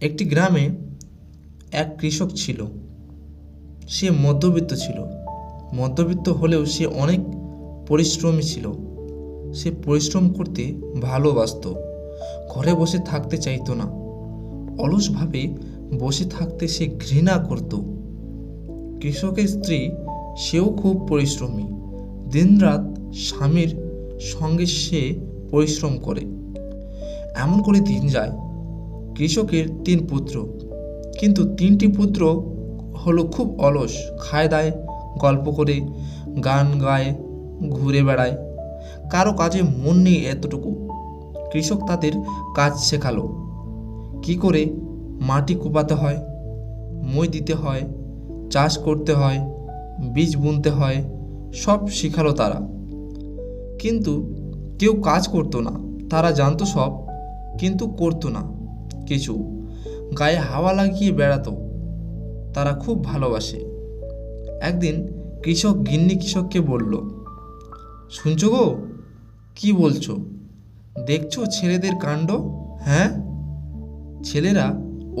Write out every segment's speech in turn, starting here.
একটি গ্রামে এক কৃষক ছিল। সে মধ্যবিত্ত ছিল। মধ্যবিত্ত হলেও সে অনেক পরিশ্রমী ছিল। সে পরিশ্রম করতে ভালোবাসতো। ঘরে বসে থাকতে চাইতো না। অলসভাবে বসে থাকতে সে ঘৃণা করত। কৃষকের স্ত্রী, সেও খুব পরিশ্রমী। দিনরাত স্বামীর সঙ্গে সে পরিশ্রম করে। এমন করে দিন যায়। কৃষকের 3 পুত্র, কিন্তু 3টি পুত্র হলো খুব অলস, খায় দায়, গল্প করে, গান গায়, ঘুরে বেড়ায়। কারো কাজে মন নেই এতটুকু। কৃষক তাদের কাজ শেখালো, কি করে মাটি কোপাতে হয়, মই দিতে হয়, চাষ করতে হয়, বীজ বুনতে হয়, সব শেখালো তারা। কিন্তু কেউ কাজ করতো না। তারা জানতো সব, কিন্তু করতো না কিছু। গায়ে হাওয়া লাগিয়ে বেড়াতো। তারা খুব ভালোবাসে। একদিন কৃষক গিন্নি কৃষককে বলল, শুনছো গো, কি বলছো? দেখছো ছেলেদের কাণ্ড? হ্যাঁ, ছেলেরা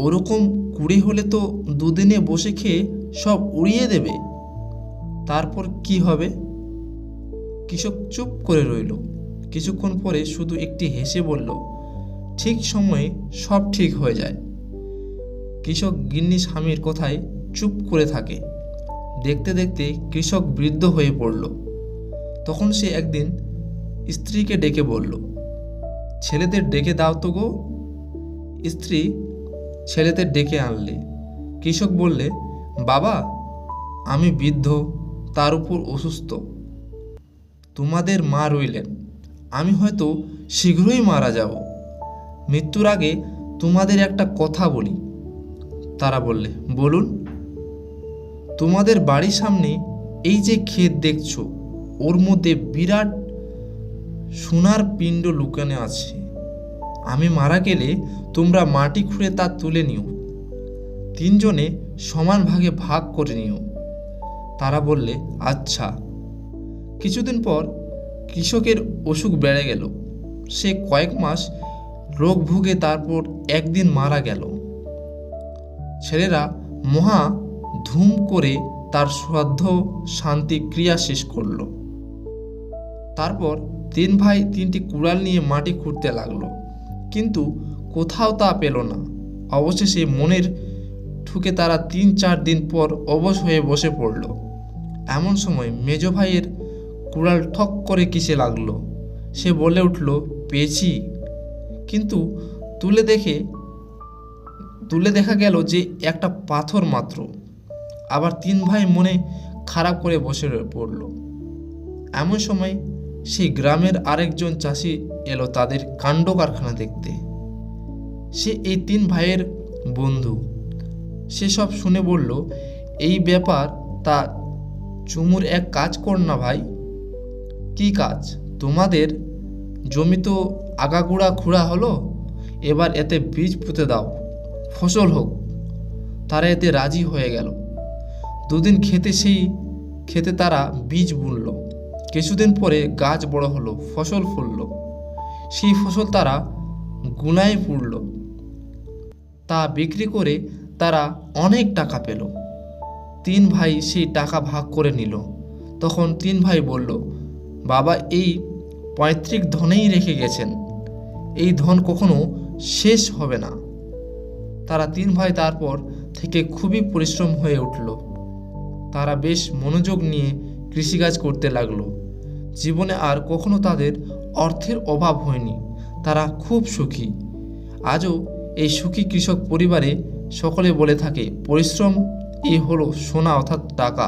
ওরকম কুড়ে হলে তো দুদিনে বসে খেয়ে সব উড়িয়ে দেবে। তারপর কি হবে? কৃষক চুপ করে রইল। কিছুক্ষণ পরে শুধু একটি হেসে বলল, ঠিক সময়ে সব ঠিক হয়ে যায়। কৃষক গিন্নি স্বামীর কথায় চুপ করে থাকে। দেখতে দেখতে কৃষক বৃদ্ধ হয়ে পড়ল। তখন সে একদিন স্ত্রীকে ডেকে বলল, ছেলেদের ডেকে দাও তো গো। স্ত্রী ছেলেদের ডেকে আনলে। কৃষক বললে, বাবা, আমি বৃদ্ধ, তার উপর অসুস্থ। তোমাদের মা রইলেন। আমি হয়তো শীঘ্রই মারা যাব। মৃত্যুর আগে তোমাদের একটা কথা বলি। তারা বললে, বলুন। তোমাদের বাড়ির সামনে এই যে ক্ষেত দেখছো, ওর মধ্যে বিরাট সোনার পিণ্ড লুকানো আছে। আমি মারা গেলে তোমরা মাটি খুঁড়ে তা তুলে নিও। 3 জনে সমান ভাগে ভাগ করে নিও। তারা বললে, আচ্ছা। কিছুদিন পর কৃষকের অসুখ বেড়ে গেল। সে কয়েক মাস রোগ ভুগে তারপর একদিন মারা গেল। ছেলেরা মহা ধুম করে তার শ্রাদ্ধ শান্তি ক্রিয়া শেষ করল। তারপর 3 ভাই 3টি কুড়াল নিয়ে মাটি খুঁড়তে লাগলো, কিন্তু কোথাও তা পেল না। অবশেষে মনের ঠুকে তারা 3-4 দিন পর অবশ হয়ে বসে পড়ল। এমন সময় মেজ ভাইয়ের কুড়াল ঠক করে কিসে লাগলো। সে বলে উঠল, পেয়েছি। কিন্তু তুলে দেখা গেল যে একটা পাথর মাত্র। আবার 3 ভাই মনে খারাপ করে বসে পড়ল। এমন সময় সেই গ্রামের আরেকজন চাষি এলো তাদের কাণ্ড কারখানা দেখতে। সে এই 3 ভাইয়ের বন্ধু। সে সব শুনে বলল, এই ব্যাপার, তা চুমুর এক কাজ কর না ভাই। কি কাজ? তোমাদের জমি তো আগাগোড়া খুঁড়া হলো, এবার এতে বীজ পুঁতে দাও, ফসল হোক। তারা এতে রাজি হয়ে গেল। 2 দিন খেতে তারা বীজ বুনল। কিছুদিন পরে গাছ বড় হলো, ফসল ফুলল। সেই ফসল তারা গুনায় পুড়ল। তা বিক্রি করে তারা অনেক টাকা পেল। 3 ভাই সেই টাকা ভাগ করে নিল। তখন 3 ভাই বলল, বাবা এই পৈতৃক ধনেই রেখে গেছেন, এই ধন কখনো শেষ হবে না। তারা 3 ভাই তারপর থেকে খুবই পরিশ্রম হয়ে উঠল। তারা বেশ মনোযোগ নিয়ে কৃষিকাজ করতে লাগলো। জীবনে আর কখনো তাদের অর্থের অভাব হয়নি। তারা খুব সুখী। আজও এই সুখী কৃষক পরিবারে সকলে বলে থাকে, পরিশ্রম এই হলো সোনা অর্থাৎ টাকা।